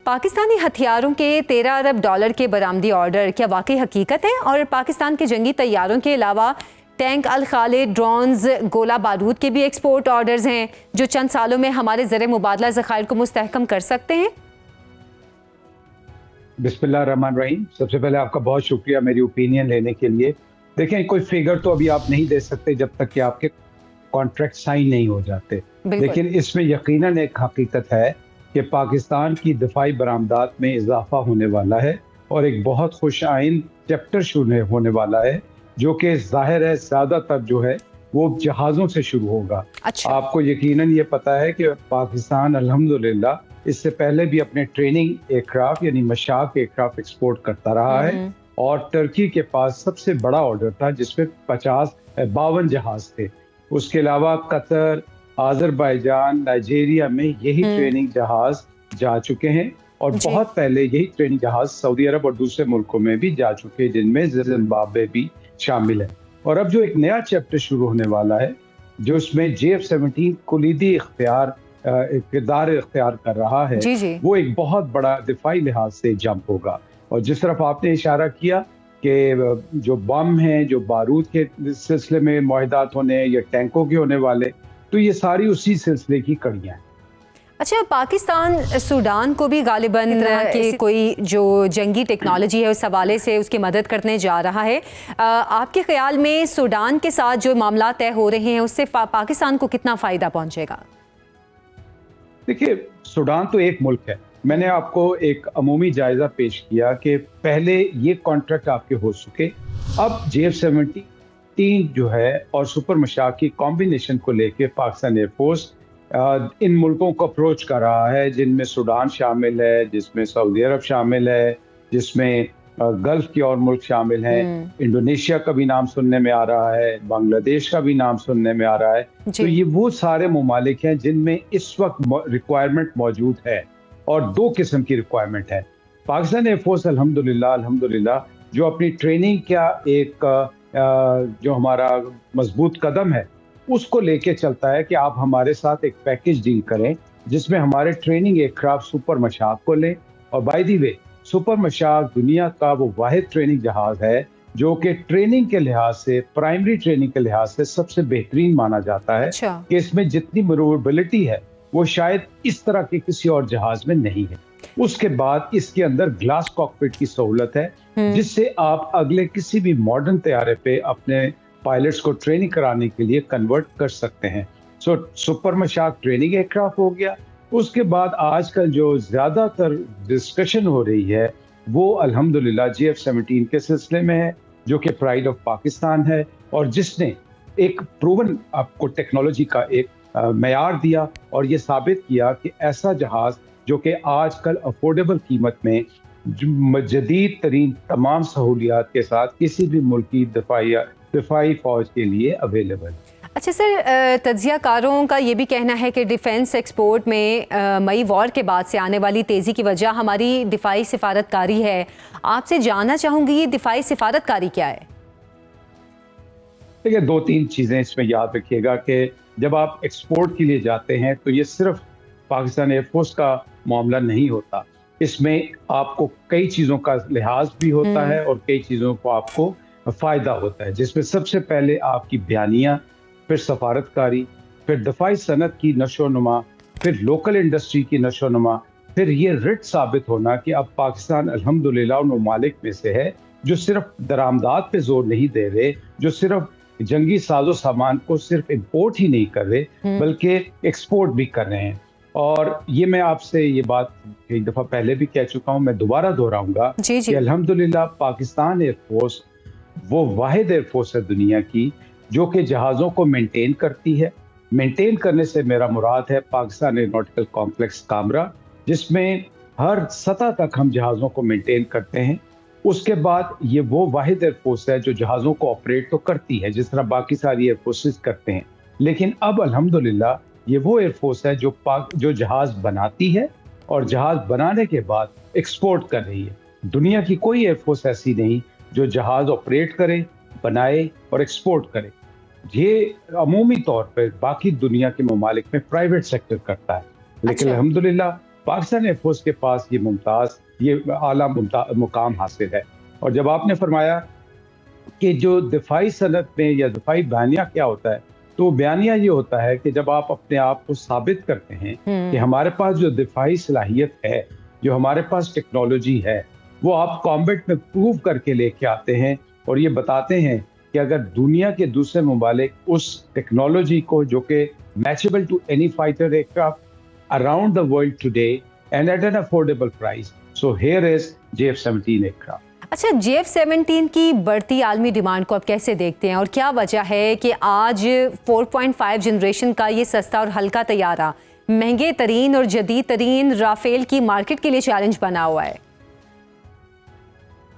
पाकिस्तानी हथियारों के 13 अरब डॉलर के बरामदी ऑर्डर क्या वाकई हकीकत है? और पाकिस्तान के जंगी तैयारों के अलावा टैंक, अल खालिद, ड्रोन्स, गोला बारूद के भी एक्सपोर्ट ऑर्डर्स हैं जो चंद सालों में हमारे ज़र मुबादला ज़खायर को मुस्तहकम कर सकते हैं। बिस्मिल्लाह रहमान रहीम। सबसे पहले आपका बहुत शुक्रिया मेरी ओपिनियन लेने के लिए। देखें, कोई फिगर तो अभी आप नहीं दे सकते जब तक कि आपके कॉन्ट्रैक्ट साइन नहीं हो जाते, लेकिन इसमें यकीनन एक हकीकत है कि पाकिस्तान की दिफाई बरामदात में इजाफा होने वाला है और एक बहुत खुश आइन चैप्टर शुरू होने वाला है, जो कि जाहिर है ज़्यादातर जो है वो जहाज़ों से शुरू होगा। अच्छा। आपको यकीनन ये पता है कि पाकिस्तान अल्हम्दुलिल्लाह इससे पहले भी अपने ट्रेनिंग एयरक्राफ्ट यानी मशाक एयरक्राफ्ट एक्सपोर्ट करता रहा है और टर्की के पास सबसे बड़ा ऑर्डर था जिसमें 52 जहाज थे। उसके अलावा कतर, आज़रबाईजान, नाइजीरिया में यही ट्रेनिंग जहाज जा चुके हैं और बहुत पहले यही ट्रेनिंग जहाज सऊदी अरब और दूसरे मुल्कों में भी जा चुके हैं, जिनमें जिम्बाब्वे भी शामिल है। और अब जो एक नया चैप्टर शुरू होने वाला है, जो उसमें JF-17 कुलीदी किरदार इख्तियार कर रहा है, वो एक बहुत बड़ा दिफाई लिहाज से जंप होगा। और जिस तरफ आपने इशारा किया कि जो बम हैं, जो बारूद के सिलसिले में मुआहदात होने या टैंकों के होने वाले, तो ये सारी उसी सिलसिले की कड़ियाँ हैं। अच्छा, पाकिस्तान सूडान को भी गालिबन के कोई जो जंगी टेक्नोलॉजी है उस हवाले से उसकी मदद करने जा रहा है। आपके ख्याल में सूडान के साथ जो मामला तय हो रहे हैं उससे पाकिस्तान को कितना फ़ायदा पहुंचेगा? देखिए, सूडान तो एक मुल्क है। मैंने आपको एक अमूमी जायजा पेश किया कि पहले ये कॉन्ट्रैक्ट आपके हो चुके, अब JF-17 जो है और सुपर मशाक की कॉम्बिनेशन को लेके पाकिस्तान एयरफोर्स इन मुल्कों को अप्रोच कर रहा है, जिनमें सूडान शामिल है, जिसमें सऊदी अरब शामिल है, जिसमें गल्फ के और मुल्क शामिल हैं। इंडोनेशिया का भी नाम सुनने में आ रहा है, बांग्लादेश का भी नाम सुनने में आ रहा है। तो ये वो सारे ममालिक हैं जिनमें इस वक्त रिक्वायरमेंट मौजूद है और दो किस्म की रिक्वायरमेंट है। पाकिस्तान एयरफोर्स अल्हम्दुलिल्लाह जो अपनी ट्रेनिंग का एक जो हमारा मजबूत कदम है उसको लेके चलता है कि आप हमारे साथ एक पैकेज डील करें जिसमें हमारे ट्रेनिंग एयरक्राफ्ट सुपर मशाक को लें। और by the way, super Mashak दुनिया का वो वाहिद ट्रेनिंग जहाज है जो कि ट्रेनिंग के लिहाज से, प्राइमरी ट्रेनिंग के लिहाज से सबसे बेहतरीन माना जाता है। कि इसमें जितनी मैन्यूवरेबिलिटी है वो शायद इस तरह के किसी और जहाज में नहीं है। उसके बाद इसके अंदर ग्लास कॉकपिट की सहूलत है जिससे आप अगले किसी भी मॉडर्न तैयारे पे अपने पायलट्स को ट्रेनिंग कराने के लिए कन्वर्ट कर सकते हैं। सुपर मशाक ट्रेनिंग एयरक्राफ्ट हो गया। उसके बाद आजकल जो ज्यादातर डिस्कशन हो रही है वो अल्हम्दुलिल्लाह JF-17 के सिलसिले में है, जो कि प्राइड ऑफ पाकिस्तान है और जिसने एक प्रूवन आपको टेक्नोलॉजी का एक मयार दिया और ये साबित किया कि ऐसा जहाज जो कि आजकल अफोर्डेबल कीमत में जदीद तरीन तमाम सहूलियात के साथ किसी भी मुल्क की दिफाई फौज के लिए अवेलेबल। अच्छा सर, तज्जियाकारों का ये भी कहना है कि डिफेंस एक्सपोर्ट में मई वॉर के बाद से आने वाली तेज़ी की वजह हमारी दिफाई सिफारतकारी है। आपसे जानना चाहूँगी ये दिफाई सिफारतकारी क्या है? देखिए, दो तीन चीज़ें इसमें याद रखिएगा कि जब आप एक्सपोर्ट के लिए जाते हैं तो ये सिर्फ पाकिस्तान एयरफोर्स का मामला नहीं होता। इसमें आपको कई चीज़ों का लिहाज भी होता है और कई चीज़ों को आपको फ़ायदा होता है, जिसमें सबसे पहले आपकी बयानियाँ, फिर सफारतकारी, फिर दफाई सनत की नशोनुमा, फिर लोकल इंडस्ट्री की नशोनुमा, फिर ये रिट साबित होना कि अब पाकिस्तान अल्हम्दुलिल्लाह उन ममालिक में से है जो सिर्फ दरामदात पे जोर नहीं दे रहे, जो सिर्फ जंगी साजो सामान को सिर्फ इम्पोर्ट ही नहीं कर रहे बल्कि एक्सपोर्ट भी कर रहे हैं। और ये मैं आपसे ये बात एक दफ़ा पहले भी कह चुका हूँ, मैं दोबारा दोहराऊंगा कि अल्हम्दुलिल्लाह पाकिस्तान एयरफोर्स वो वाहिद एयरफोर्स है दुनिया की जो कि जहाज़ों को मेंटेन करती है। मेंटेन करने से मेरा मुराद है पाकिस्तान एयरोनॉटिकल कॉम्प्लेक्स कामरा, जिसमें हर सतह तक हम जहाज़ों को मेंटेन करते हैं। उसके बाद ये वो वाहिद एयरफोर्स है जो जहाज़ों को ऑपरेट तो करती है जिस तरह बाकी सारी एयरफोर्सेस करते हैं, लेकिन अब अल्हम्दुलिल्लाह ये वो एयरफोर्स है जो जहाज़ बनाती है और जहाज़ बनाने के बाद एक्सपोर्ट कर रही है। दुनिया की कोई एयरफोर्स ऐसी नहीं जो जहाज़ ऑपरेट करे, बनाए और एक्सपोर्ट करे। ये अमूमी तौर पर बाकी दुनिया के ममालिक में प्राइवेट सेक्टर करता है, लेकिन अल्हम्दुलिल्लाह पाकिस्तान एयरफोर्स के पास ये आला मुकाम हासिल है। और जब आपने फरमाया कि जो दिफाई सनत में या दिफाई बयानिया क्या होता है, तो बयानिया ये होता है कि जब आप अपने आप को साबित करते हैं कि हमारे पास जो दिफाई सलाहियत है, जो हमारे पास टेक्नोलॉजी है, वो आप कॉम्बैट में प्रूव करके लेके आते हैं और ये बताते हैं कि अगर दुनिया के दूसरे ममालिक उस टेक्नोलॉजी को, जो कि matchable to any fighter aircraft around the world today and at an affordable price, so here is JF-17 aircraft. अच्छा, JF-17 की बढ़ती आलमी डिमांड को आप कैसे देखते हैं और क्या वजह है कि आज 4.5 जनरेशन का ये सस्ता और हल्का तैयारा महंगे तरीन और जदीद तरीन राफेल की मार्केट के लिए चैलेंज बना हुआ है?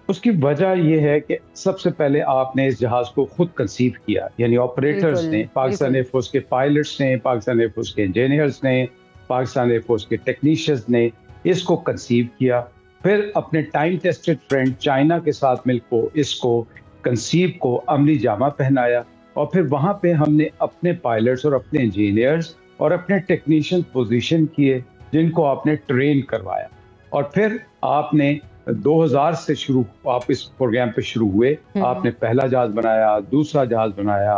उसकी वजह यह है कि सबसे पहले आपने इस जहाज को खुद कंसीव किया, यानी ऑपरेटर्स ने, पाकिस्तान एयरफोर्स के पायलट्स ने, पाकिस्तान एयरफोर्स के इंजीनियर्स ने, पाकिस्तान एयरफोर्स के टेक्नीशियंस ने इसको कंसीव किया। फिर अपने टाइम टेस्टेड फ्रेंड चाइना के साथ मिलकर इसको कंसीव को अमली जामा पहनाया और फिर वहाँ पे हमने अपने पायलट्स और अपने इंजीनियर्स और अपने टेक्नीशियन पोजीशन किए, जिनको आपने ट्रेन करवाया। और फिर आपने 2000 से शुरू, आप इस प्रोग्राम पे शुरू हुए, आपने पहला जहाज बनाया, दूसरा जहाज बनाया,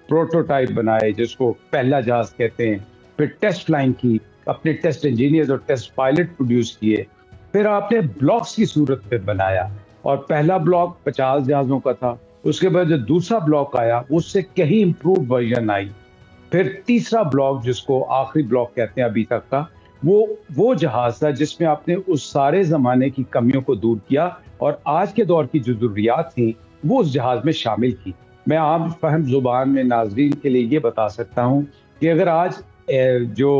प्रोटोटाइप बनाए जिसको पहला जहाज कहते हैं, फिर टेस्ट फ्लाइंग की, अपने टेस्ट इंजीनियर्स और टेस्ट पायलट प्रोड्यूस किए, फिर आपने ब्लॉक्स की सूरत पे बनाया और पहला ब्लॉक 50 जहाजों का था, उसके बाद जो दूसरा ब्लॉक आया उससे कहीं इम्प्रूव वर्जन आई, फिर तीसरा ब्लॉक जिसको आखिरी ब्लॉक कहते हैं अभी तक का, वो जहाज था जिसमें आपने उस सारे जमाने की कमियों को दूर किया और आज के दौर की जो जरूरियात थी वो उस जहाज में शामिल की। मैं आम फहम जुबान में नाजरीन के लिए ये बता सकता हूँ कि अगर आज जो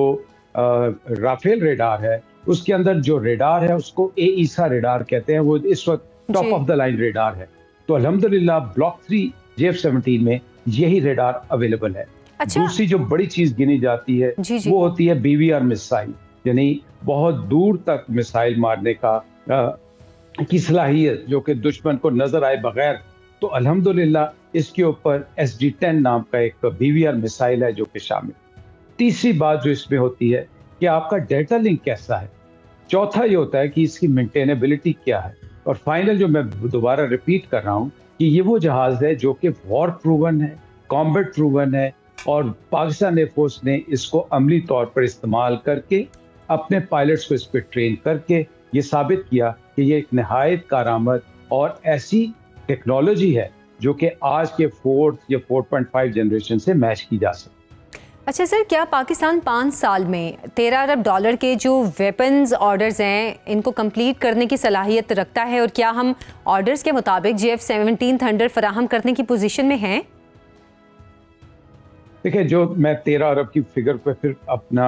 राफेल रेडार है उसके अंदर जो रेडार है उसको ईसा रेडार कहते हैं, वो इस वक्त top of the line radar है, तो अल्हम्दुलिल्लाह ब्लॉक 3 JF-17 में यही रेडार अवेलेबल है। अच्छा। दूसरी जो बड़ी चीज गिनी जाती है वो होती है BVR मिसाइल, यानी बहुत दूर तक मिसाइल मारने की सलाहियत, जो कि दुश्मन को नजर आए बगैर। तो अल्हम्दुलिल्लाह इसके ऊपर SD-10 नाम का एक BVR मिसाइल है जो कि शामिल। तीसरी बात जो इसमें होती है कि आपका डेटा लिंक कैसा है, चौथा ये होता है कि इसकी मेंटेनेबिलिटी क्या है, और फाइनल जो मैं दोबारा रिपीट कर रहा हूँ कि ये वो जहाज है जो कि वॉर प्रूवन है, कॉम्बैट प्रूवन है, और पाकिस्तान एयरफोर्स ने इसको अमली तौर पर इस्तेमाल करके अपने पायलट्स को इस पर ट्रेन करके ये साबित किया कि ये एक नहायत कारआमद और ऐसी टेक्नोलॉजी है जो कि आज के 4th या 4.5 जनरेशन से मैच की जा सकती है। अच्छा सर, क्या पाकिस्तान 5 साल में $13 अरब के जो वेपन्स ऑर्डर्स हैं इनको कंप्लीट करने की सलाहियत रखता है, और क्या हम ऑर्डर्स के मुताबिक JF-17 थंडर फराहम करने की पोजीशन में हैं? देखिए, जो मैं 13 अरब की फिगर पे फिर अपना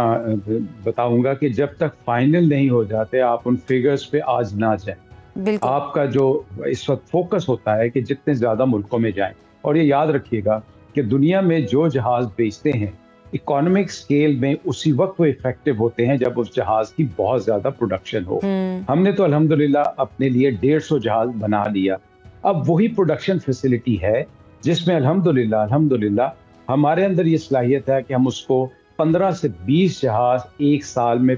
बताऊंगा कि जब तक फाइनल नहीं हो जाते आप उन फिगर्स पे आज ना जाएं। आपका जो इस वक्त फोकस होता है कि जितने ज्यादा मुल्कों में जाएं, और ये याद रखिएगा कि दुनिया में जो जहाज बेचते हैं इकोनॉमिक स्केल में उसी वक्त वो इफेक्टिव होते हैं जब उस जहाज की बहुत ज्यादा प्रोडक्शन हो। हमने तो अल्हम्दुलिल्लाह अपने लिए 150 जहाज बना लिया। अब वही प्रोडक्शन फैसिलिटी है जिसमें अल्हम्दुलिल्लाह हमारे अंदर ये सलाहियत है कि हम उसको 15 से 20 जहाज एक साल में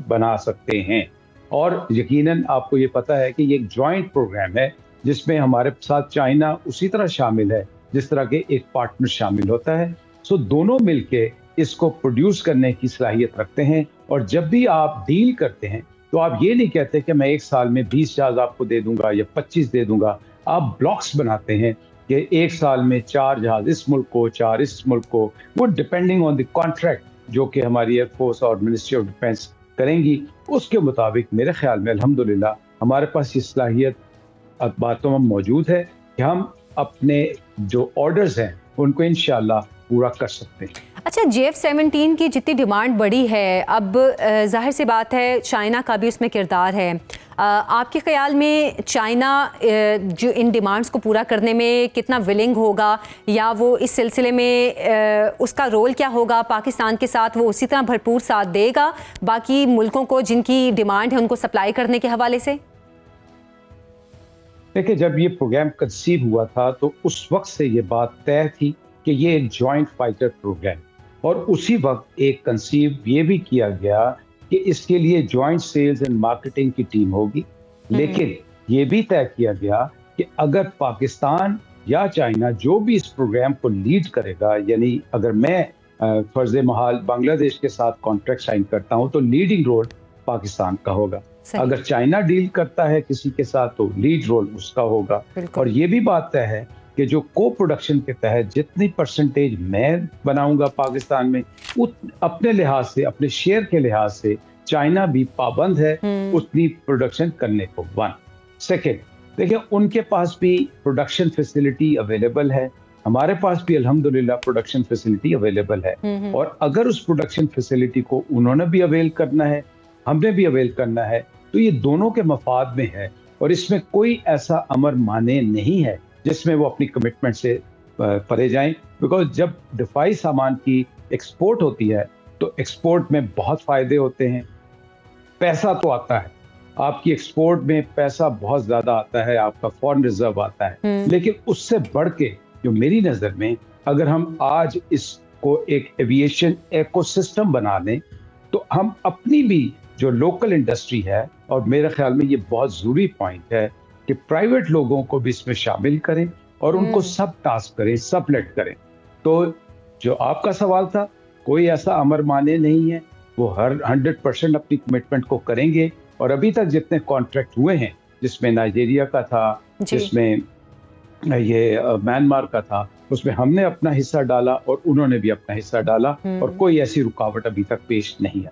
बना सकते हैं। और यकीनन आपको ये पता है कि ये एक जॉइंट प्रोग्राम है जिसमें हमारे साथ चाइना उसी तरह शामिल है जिस तरह के एक पार्टनर शामिल होता है। सो दोनों मिलके इसको प्रोड्यूस करने की सलाहियत रखते हैं, और जब भी आप डील करते हैं तो आप ये नहीं कहते कि मैं एक साल में 20 जहाज आपको दे दूंगा या 25 दे दूंगा। आप ब्लॉक्स बनाते हैं कि एक साल में 4 जहाज इस मुल्क को, 4 इस मुल्क को, वो डिपेंडिंग ऑन द कॉन्ट्रैक्ट जो कि हमारी एयरफोर्स और मिनिस्ट्री ऑफ डिफेंस करेंगी, उसके मुताबिक मेरे ख्याल में अल्हम्दुलिल्लाह हमारे पास ये सलाहियत बातों में मौजूद है कि हम अपने जो ऑर्डर्स हैं उनको इंशाअल्लाह पूरा कर सकते हैं। अच्छा, JF-17 की जितनी डिमांड बढ़ी है, अब जाहिर सी बात है चाइना का भी उसमें किरदार है। आपके ख्याल में चाइना जो इन डिमांड्स को पूरा करने में कितना विलिंग होगा, या वो इस सिलसिले में उसका रोल क्या होगा पाकिस्तान के साथ? वो उसी तरह भरपूर साथ देगा बाकी मुल्कों को जिनकी डिमांड है उनको सप्लाई करने के हवाले से? देखिए, जब ये प्रोग्राम कंसीव हुआ था तो उस वक्त से ये बात तय थी कि ये एक जॉइंट फाइटर प्रोग्राम, और उसी वक्त एक कंसीव ये भी किया गया कि इसके लिए जॉइंट सेल्स एंड मार्केटिंग की टीम होगी, लेकिन ये भी तय किया गया कि अगर पाकिस्तान या चाइना जो भी इस प्रोग्राम को लीड करेगा, यानी अगर मैं फर्ज महाल बांग्लादेश के साथ कॉन्ट्रैक्ट साइन करता हूं तो लीडिंग रोल पाकिस्तान का होगा। अगर चाइना डील करता है किसी के साथ तो लीड रोल उसका होगा। और ये भी बात तय है कि जो को प्रोडक्शन के तहत जितनी परसेंटेज मैं बनाऊंगा पाकिस्तान में, अपने लिहाज से, अपने शेयर के लिहाज से चाइना भी पाबंद है उतनी प्रोडक्शन करने को। वन सेकेंड, देखिए उनके पास भी प्रोडक्शन फैसिलिटी अवेलेबल है, हमारे पास भी अल्हम्दुलिल्लाह प्रोडक्शन फैसिलिटी अवेलेबल है। और अगर उस प्रोडक्शन फैसिलिटी को उन्होंने भी अवेल करना है, हमने भी अवेल करना है, तो ये दोनों के मफाद में है। और इसमें कोई ऐसा अमर माने नहीं है जिसमें वो अपनी कमिटमेंट से परे जाएं, बिकॉज जब दिफाई सामान की एक्सपोर्ट होती है तो एक्सपोर्ट में बहुत फायदे होते हैं। पैसा तो आता है, आपकी एक्सपोर्ट में पैसा बहुत ज्यादा आता है, आपका फॉरेन रिजर्व आता है, लेकिन उससे बढ़ के जो मेरी नजर में, अगर हम आज इसको एक एविएशन इकोसिस्टम बना लें तो हम अपनी भी जो लोकल इंडस्ट्री है, और मेरे ख्याल में ये बहुत जरूरी पॉइंट है कि प्राइवेट लोगों को भी इसमें शामिल करें और उनको सब टास्क करें, सबलेट करें। तो जो आपका सवाल था, कोई ऐसा अमर माने नहीं है, वो हर 100% अपनी कमिटमेंट को करेंगे। और अभी तक जितने कॉन्ट्रैक्ट हुए हैं, जिसमें नाइजीरिया का था, जिसमें ये म्यांमार का था, उसमें हमने अपना हिस्सा डाला और उन्होंने भी अपना हिस्सा डाला, और कोई ऐसी रुकावट अभी तक पेश नहीं है।